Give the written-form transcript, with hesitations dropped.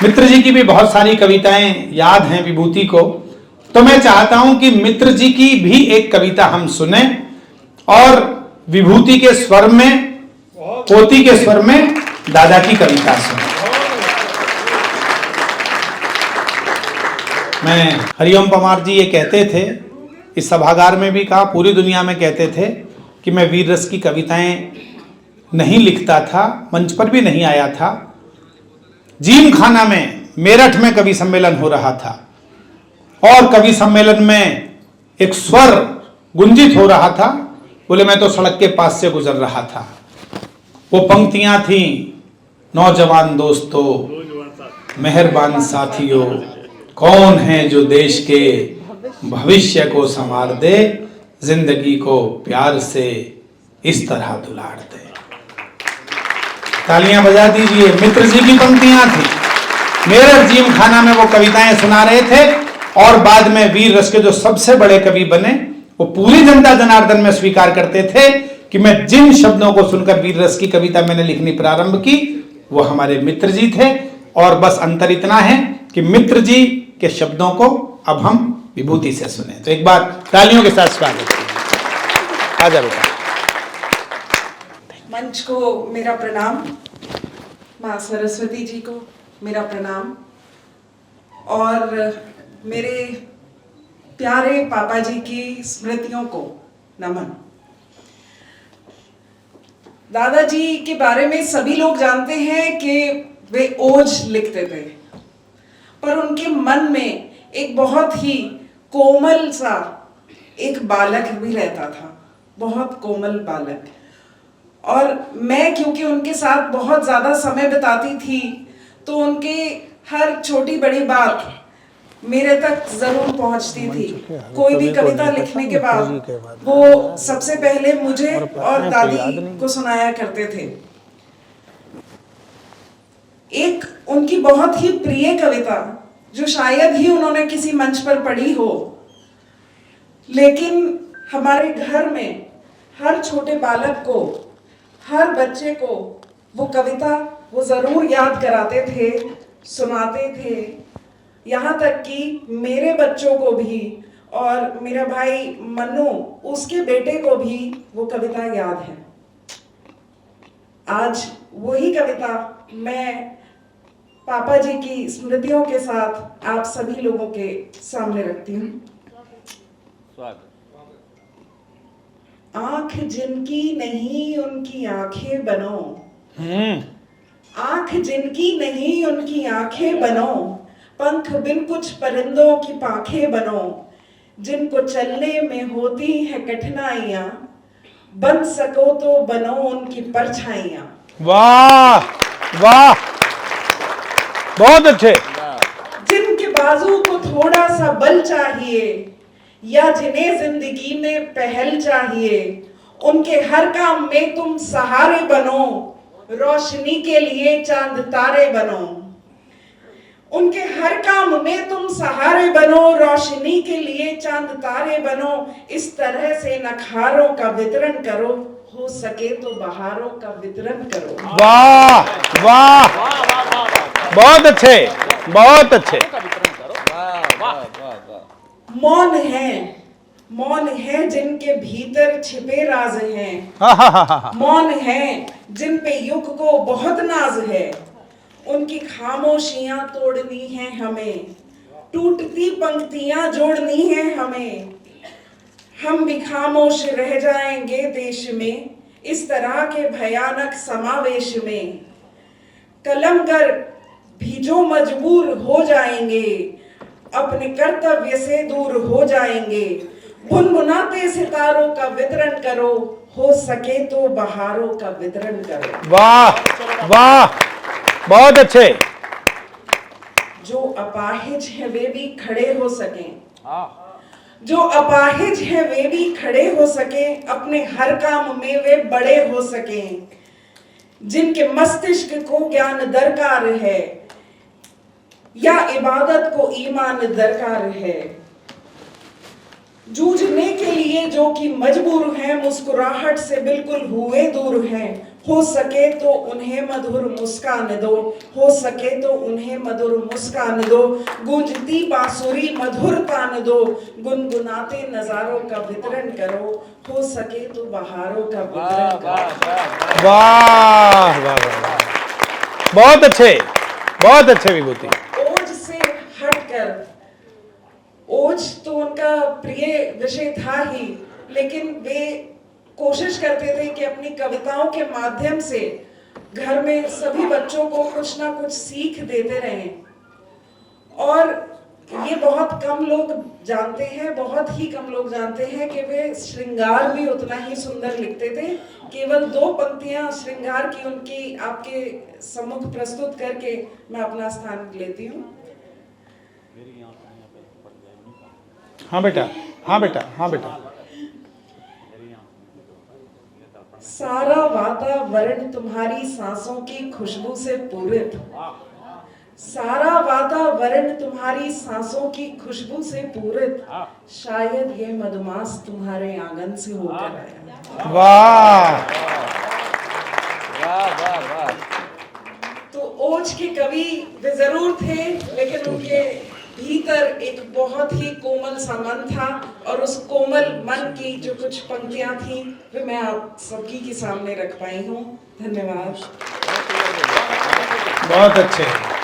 मित्र जी की भी बहुत सारी कविताएं याद हैं विभूति को, तो मैं चाहता हूं कि मित्र जी की भी एक कविता हम सुने और विभूति के स्वर में, पोती के स्वर में दादा की कविता सुने। मैं हरिओम परमार जी ये कहते थे, इस सभागार में भी कहा, पूरी दुनिया में कहते थे कि मैं वीर रस की कविताएं नहीं लिखता था, मंच पर भी नहीं आया था। जिम खाना में मेरठ में कवि सम्मेलन हो रहा था और कवि सम्मेलन में एक स्वर गुंजित हो रहा था। बोले मैं तो सड़क के पास से गुजर रहा था। वो पंक्तियां थी, नौजवान दोस्तों, मेहरबान साथियों, कौन है जो देश के भविष्य को संवार दे, जिंदगी को प्यार से इस तरह दुलार दे। तालियां बजा दीजिए। मित्र जी की पंक्तियां थी। मेरठ जिम खाना में वो कविताएं सुना रहे थे और बाद में वीर रस के जो सबसे बड़े कवि बने, वो पूरी जनता जनार्दन में स्वीकार करते थे कि मैं जिन शब्दों को सुनकर वीर रस की कविता मैंने लिखनी प्रारंभ की, वो हमारे मित्र जी थे। और बस अंतर इतना है कि मित्र जी के शब्दों को अब हम विभूति से सुने। तो एक बार तालियों के साथ स्वागत करिए। आजा बेटा। मंच को मेरा प्रणाम, माँ सरस्वती जी को मेरा प्रणाम और मेरे प्यारे पापा जी की स्मृतियों को नमन। दादाजी के बारे में सभी लोग जानते हैं कि वे ओज लिखते थे, पर उनके मन में एक बहुत ही कोमल सा एक बालक भी रहता था, बहुत कोमल बालक। और मैं क्योंकि उनके साथ बहुत ज़्यादा समय बिताती थी, तो उनके हर छोटी बड़ी बात मेरे तक ज़रूर पहुंचती थी। कोई भी कविता लिखने के बाद वो सबसे पहले मुझे और दादी को सुनाया करते थे। एक उनकी बहुत ही प्रिय कविता जो शायद ही उन्होंने किसी मंच पर पढ़ी हो, लेकिन हमारे घर में हर छोटे बालक को, हर बच्चे को वो कविता वो जरूर याद कराते थे, सुनाते थे। यहाँ तक कि मेरे बच्चों को भी और मेरा भाई मन्नू, उसके बेटे को भी वो कविता याद है। आज वही कविता मैं पापा जी की स्मृतियों के साथ आप सभी लोगों के सामने रखती हूँ। आंख जिनकी नहीं उनकी आंखें बनो, आंख जिनकी नहीं उनकी आंखें बनो, पंख बिन कुछ परिंदों की पांखें बनो, जिनको चलने में होती है कठिनाइयां, बन सको तो बनो उनकी परछाइयां। वाह वाह, बहुत अच्छे। जिनके बाजू को थोड़ा सा बल चाहिए या जिन्हें जिंदगी में पहल चाहिए, उनके हर काम में तुम सहारे बनो, रोशनी के लिए चांद तारे बनो। उनके हर काम में तुम सहारे बनो, रोशनी के लिए चांद तारे बनो। इस तरह से नखारों का वितरण करो, हो सके तो बहारों का वितरण करो। वाह वाह, बहुत अच्छे, बहुत अच्छे। मौन है, मौन है जिनके भीतर छिपे राज हैं, मौन है जिन पे युग को बहुत नाज है। उनकी खामोशियां तोड़नी है हमें, टूटती पंक्तियां जोड़नी है हमें। हम भी खामोश रह जाएंगे देश में, इस तरह के भयानक समावेश में। कलमगर भी जो मजबूर हो जाएंगे, अपने कर्तव्य से दूर हो जाएंगे। भुनभुनाते सितारों का वितरण करो, हो सके तो बहारों का वितरण करो। वाह वाह, बहुत अच्छे। जो अपाहिज है वे भी खड़े हो सकें, जो अपाहिज है वे भी खड़े हो सकें, अपने हर काम में वे बड़े हो सकें। जिनके मस्तिष्क को ज्ञान दरकार है या इबादत को ईमान दरकार है। जूझने के लिए जो कि मजबूर हैं, मुस्कुराहट से बिल्कुल हुए दूर हैं। हो सके तो उन्हें मधुर मुस्कान दो, हो सके तो उन्हें मधुर मुस्कान दो, गूंजती बांसुरी मधुर तान दो, गुनगुनाते नजारों का वितरण करो, हो सके तो बहारों का वितरण करो। वाह वाह वाह, बहुत अच्छे विभूति। ओज से हटकर, ओज तो उनका प्रिय विषय था ही, लेकिन वे कोशिश करते थे कि अपनी कविताओं के माध्यम से घर में सभी बच्चों को कुछ ना कुछ सीख देते रहें। और ये बहुत कम लोग जानते हैं, बहुत ही कम लोग जानते हैं कि वे श्रृंगार भी उतना ही सुंदर लिखते थे। केवल 2 पंक्तियां श्रृंगार की उनकी आपके सम्मुख प्रस्तुत करके मैं अपना स्थान लेती हूँ। हाँ बेटा, हाँ बेटा, हाँ बेटा। सारा वातावरण तुम्हारी सांसों की खुशबू से पूरित, सारा वातावरण तुम्हारी सांसों की खुशबू से पूरित, शायद ये मधुमास तुम्हारे आंगन से होकर आया। वाह वाह वाह वाह। तो ओज के कवि वे जरूर थे, लेकिन उनके भीतर एक बहुत ही कोमल सा मन था, और उस कोमल मन की जो कुछ पंक्तियां थी वे मैं आप सबकी के सामने रख पाई हूँ। धन्यवाद। बहुत अच्छे।